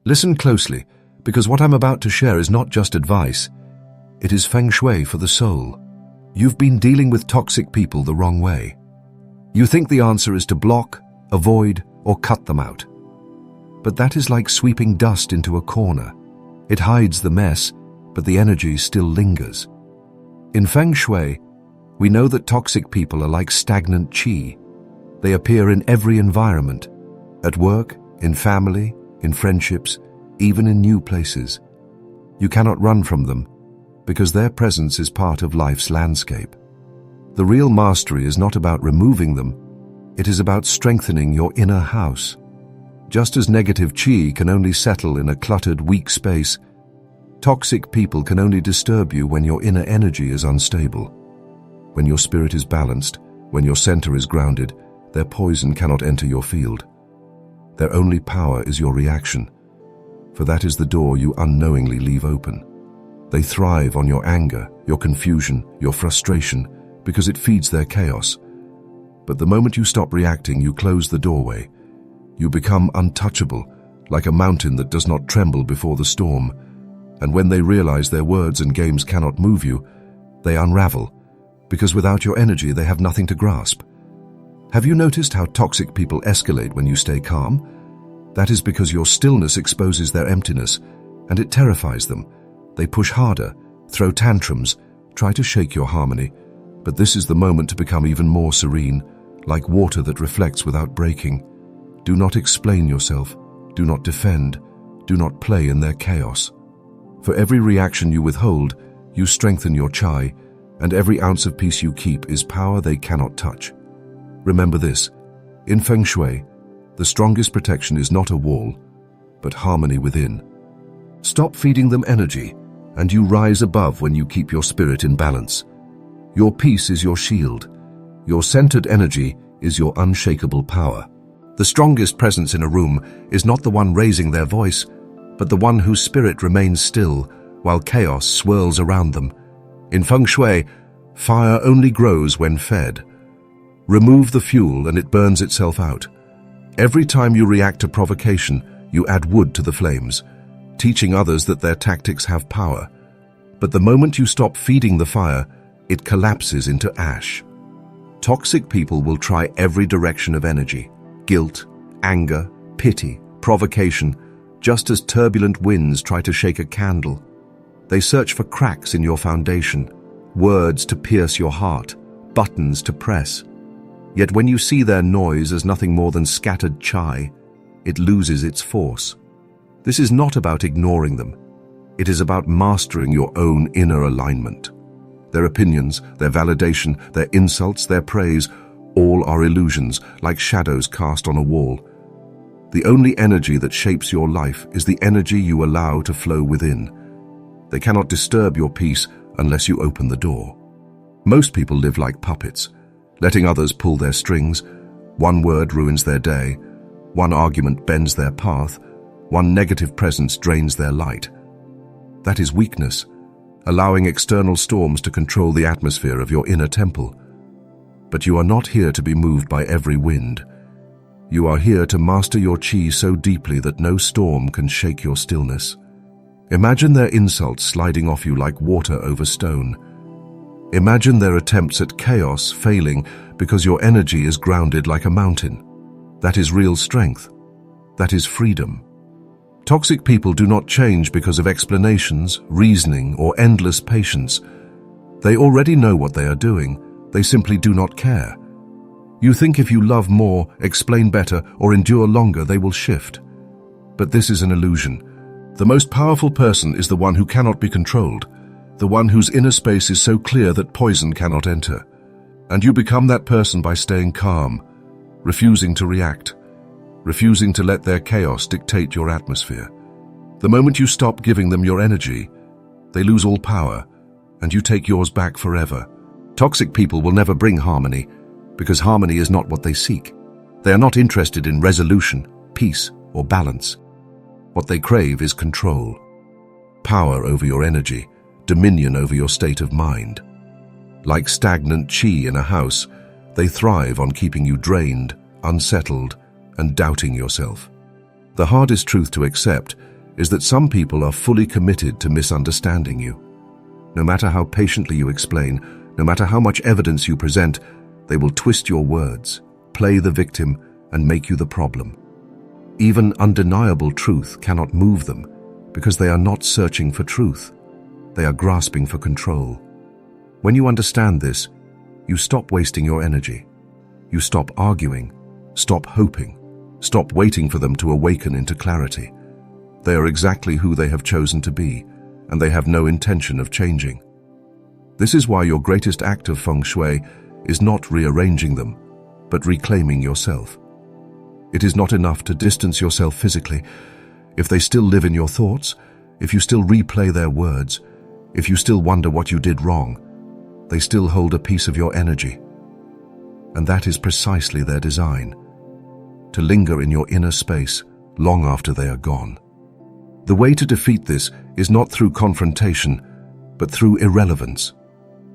Listen closely, because what I'm about to share is not just advice. It is Feng Shui for the soul. You've been dealing with toxic people the wrong way. You think the answer is to block, avoid, or cut them out. But that is like sweeping dust into a corner. It hides the mess, but the energy still lingers. In Feng Shui, we know that toxic people are like stagnant qi. They appear in every environment, at work, in family, in friendships, even in new places. You cannot run from them, because their presence is part of life's landscape. The real mastery is not about removing them, it is about strengthening your inner house. Just as negative qi can only settle in a cluttered, weak space, toxic people can only disturb you when your inner energy is unstable. When your spirit is balanced, when your center is grounded, their poison cannot enter your field. Their only power is your reaction, for that is the door you unknowingly leave open. They thrive on your anger, your confusion, your frustration, because it feeds their chaos. But the moment you stop reacting, you close the doorway. You become untouchable, like a mountain that does not tremble before the storm. And when they realize their words and games cannot move you, they unravel, because without your energy they have nothing to grasp. Have you noticed how toxic people escalate when you stay calm? That is because your stillness exposes their emptiness, and it terrifies them. They push harder, throw tantrums, try to shake your harmony, but this is the moment to become even more serene, like water that reflects without breaking. Do not explain yourself, do not defend, do not play in their chaos. For every reaction you withhold, you strengthen your chai, and every ounce of peace you keep is power they cannot touch. Remember this, in Feng Shui, the strongest protection is not a wall, but harmony within. Stop feeding them energy, and you rise above when you keep your spirit in balance. Your peace is your shield. Your centered energy is your unshakable power. The strongest presence in a room is not the one raising their voice, but the one whose spirit remains still while chaos swirls around them. In Feng Shui, fire only grows when fed. Remove the fuel and it burns itself out. Every time you react to provocation, you add wood to the flames, teaching others that their tactics have power. But the moment you stop feeding the fire, it collapses into ash. Toxic people will try every direction of energy: guilt, anger, pity, provocation, just as turbulent winds try to shake a candle. They search for cracks in your foundation, words to pierce your heart, buttons to press. Yet when you see their noise as nothing more than scattered chai, it loses its force. This is not about ignoring them. It is about mastering your own inner alignment. Their opinions, their validation, their insults, their praise, all are illusions, like shadows cast on a wall. The only energy that shapes your life is the energy you allow to flow within. They cannot disturb your peace unless you open the door. Most people live like puppets, letting others pull their strings. One word ruins their day, one argument bends their path, one negative presence drains their light. That is weakness, allowing external storms to control the atmosphere of your inner temple. But you are not here to be moved by every wind. You are here to master your qi so deeply that no storm can shake your stillness. Imagine their insults sliding off you like water over stone. Imagine their attempts at chaos failing because your energy is grounded like a mountain. That is real strength. That is freedom. Toxic people do not change because of explanations, reasoning, or endless patience. They already know what they are doing. They simply do not care. You think if you love more, explain better, or endure longer, they will shift. But this is an illusion. The most powerful person is the one who cannot be controlled, the one whose inner space is so clear that poison cannot enter. And you become that person by staying calm, refusing to react, refusing to let their chaos dictate your atmosphere. The moment you stop giving them your energy, they lose all power, and you take yours back forever. Toxic people will never bring harmony, because harmony is not what they seek. They are not interested in resolution, peace, or balance. What they crave is control, power over your energy, dominion over your state of mind. Like stagnant qi in a house, they thrive on keeping you drained, unsettled, and doubting yourself. The hardest truth to accept is that some people are fully committed to misunderstanding you. No matter how patiently you explain, no matter how much evidence you present, they will twist your words, play the victim, and make you the problem. Even undeniable truth cannot move them because they are not searching for truth. They are grasping for control. When you understand this, you stop wasting your energy. You stop arguing, stop hoping, stop waiting for them to awaken into clarity. They are exactly who they have chosen to be, and they have no intention of changing. This is why your greatest act of Feng Shui is not rearranging them, but reclaiming yourself. It is not enough to distance yourself physically. If they still live in your thoughts, if you still replay their words, if you still wonder what you did wrong, they still hold a piece of your energy. And that is precisely their design, to linger in your inner space long after they are gone. The way to defeat this is not through confrontation, but through irrelevance.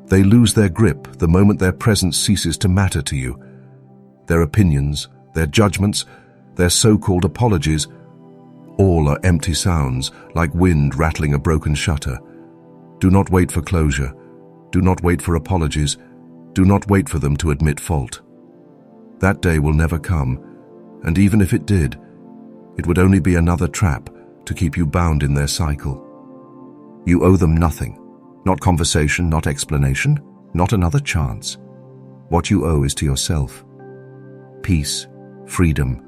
They lose their grip the moment their presence ceases to matter to you. Their opinions, their judgments, their so-called apologies, all are empty sounds like wind rattling a broken shutter. Do not wait for closure. Do not wait for apologies. Do not wait for them to admit fault. That day will never come, and even if it did, it would only be another trap to keep you bound in their cycle. You owe them nothing, not conversation, not explanation, not another chance. What you owe is to yourself: peace, freedom,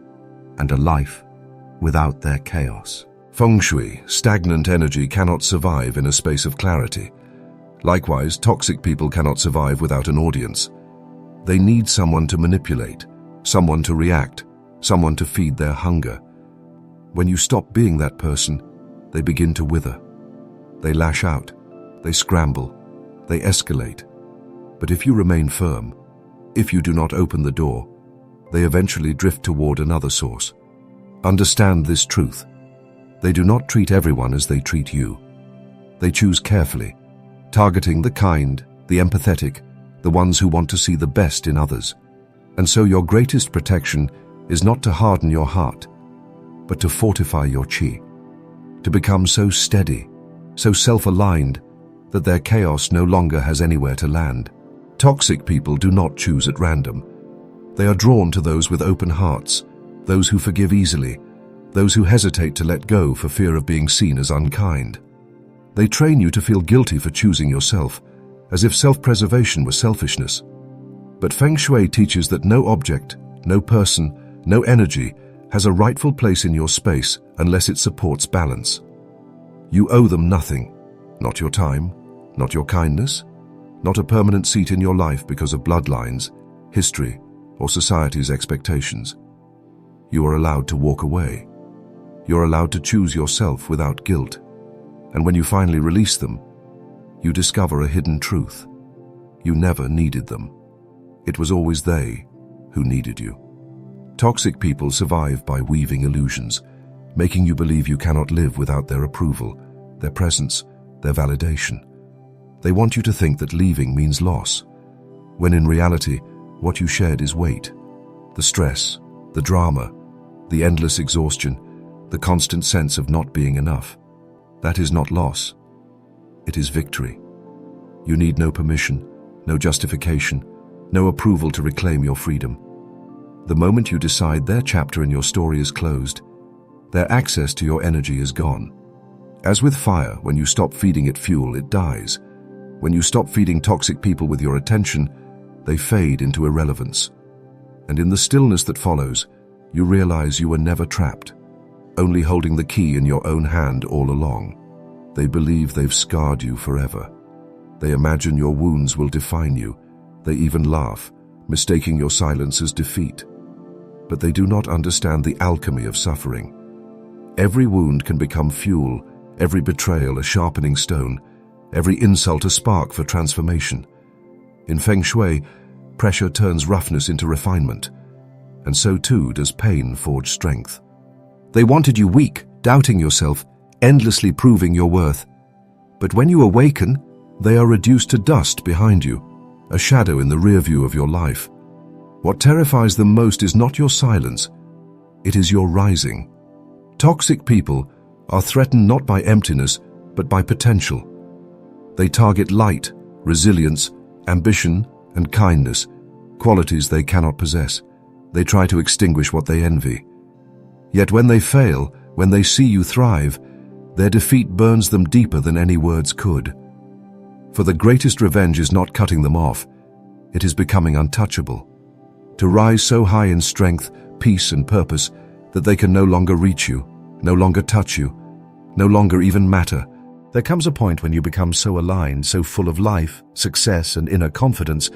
and a life without their chaos. Feng Shui, stagnant energy, cannot survive in a space of clarity. Likewise, toxic people cannot survive without an audience. They need someone to manipulate, someone to react, someone to feed their hunger. When you stop being that person, they begin to wither. They lash out, they scramble, they escalate. But if you remain firm, if you do not open the door, they eventually drift toward another source. Understand this truth. They do not treat everyone as they treat you. They choose carefully, targeting the kind, the empathetic, the ones who want to see the best in others. And so your greatest protection is not to harden your heart, but to fortify your qi, to become so steady, so self-aligned, that their chaos no longer has anywhere to land. Toxic people do not choose at random. They are drawn to those with open hearts, those who forgive easily, those who hesitate to let go for fear of being seen as unkind. They train you to feel guilty for choosing yourself, as if self-preservation were selfishness. But Feng Shui teaches that no object, no person, no energy has a rightful place in your space unless it supports balance. You owe them nothing, not your time, not your kindness, not a permanent seat in your life because of bloodlines, history, or society's expectations. You are allowed to walk away. You're allowed to choose yourself without guilt. And when you finally release them, you discover a hidden truth. You never needed them. It was always they who needed you. Toxic people survive by weaving illusions, making you believe you cannot live without their approval, their presence, their validation. They want you to think that leaving means loss, when in reality, what you shared is weight, the stress, the drama, the endless exhaustion, the constant sense of not being enough. That is not loss. It is victory. You need no permission, no justification, no approval to reclaim your freedom. The moment you decide their chapter in your story is closed, their access to your energy is gone. As with fire, when you stop feeding it fuel, it dies. When you stop feeding toxic people with your attention, they fade into irrelevance. And in the stillness that follows, you realize you were never trapped, only holding the key in your own hand all along. They believe they've scarred you forever. They imagine your wounds will define you. They even laugh, mistaking your silence as defeat. But they do not understand the alchemy of suffering. Every wound can become fuel, every betrayal a sharpening stone, every insult a spark for transformation. In Feng Shui, pressure turns roughness into refinement, and so too does pain forge strength. They wanted you weak, doubting yourself, endlessly proving your worth. But when you awaken, they are reduced to dust behind you, a shadow in the rear view of your life. What terrifies them most is not your silence, it is your rising. Toxic people are threatened not by emptiness, but by potential. They target light, resilience, ambition, and kindness, qualities they cannot possess. They try to extinguish what they envy. Yet when they fail, when they see you thrive, their defeat burns them deeper than any words could. For the greatest revenge is not cutting them off, it is becoming untouchable. To rise so high in strength, peace, and purpose that they can no longer reach you, no longer touch you, no longer even matter. There comes a point when you become so aligned, so full of life, success, and inner confidence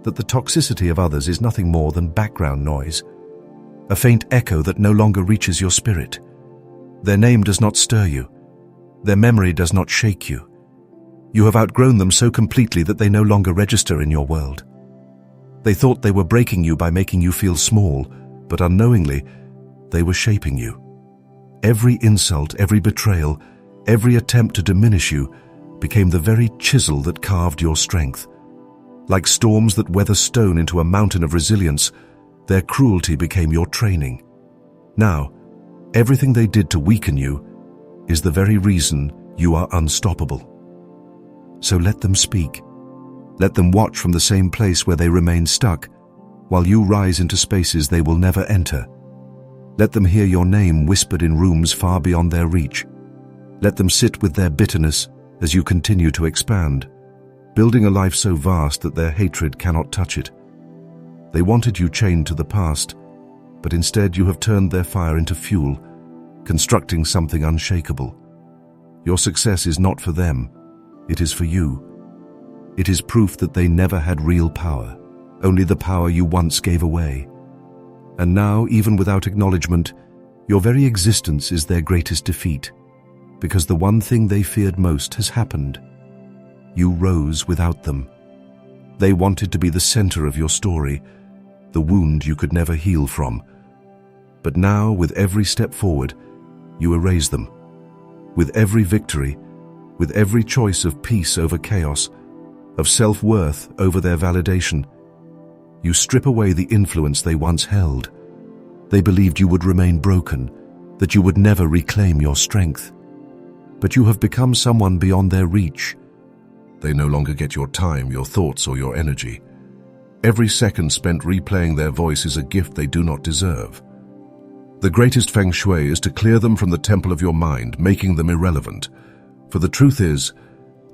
that the toxicity of others is nothing more than background noise, a faint echo that no longer reaches your spirit. Their name does not stir you. Their memory does not shake you. You have outgrown them so completely that they no longer register in your world. They thought they were breaking you by making you feel small, but unknowingly, they were shaping you. Every insult, every betrayal, every attempt to diminish you became the very chisel that carved your strength. Like storms that weather stone into a mountain of resilience, their cruelty became your training. Now, everything they did to weaken you is the very reason you are unstoppable. So let them speak. Let them watch from the same place where they remain stuck, while you rise into spaces they will never enter. Let them hear your name whispered in rooms far beyond their reach. Let them sit with their bitterness as you continue to expand, building a life so vast that their hatred cannot touch it. They wanted you chained to the past, but instead you have turned their fire into fuel, constructing something unshakable. Your success is not for them, it is for you. It is proof that they never had real power, only the power you once gave away. And now, even without acknowledgement, your very existence is their greatest defeat, because the one thing they feared most has happened. You rose without them. They wanted to be the center of your story, the wound you could never heal from. But now, with every step forward, you erase them. With every victory, with every choice of peace over chaos, of self-worth over their validation, you strip away the influence they once held. They believed you would remain broken, that you would never reclaim your strength. But you have become someone beyond their reach. They no longer get your time, your thoughts, or your energy. Every second spent replaying their voice is a gift they do not deserve. The greatest feng shui is to clear them from the temple of your mind, making them irrelevant. For the truth is,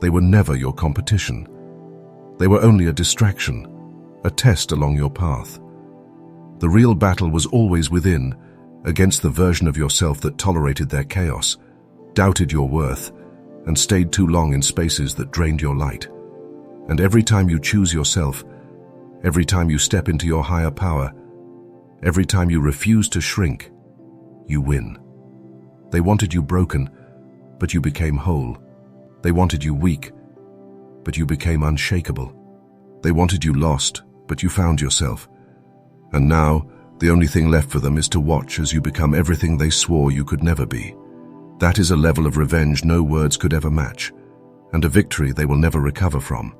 they were never your competition. They were only a distraction, a test along your path. The real battle was always within, against the version of yourself that tolerated their chaos, doubted your worth, and stayed too long in spaces that drained your light. And every time you choose yourself, every time you step into your higher power, every time you refuse to shrink, you win. They wanted you broken, but you became whole. They wanted you weak, but you became unshakable. They wanted you lost, but you found yourself. And now, the only thing left for them is to watch as you become everything they swore you could never be. That is a level of revenge no words could ever match, and a victory they will never recover from.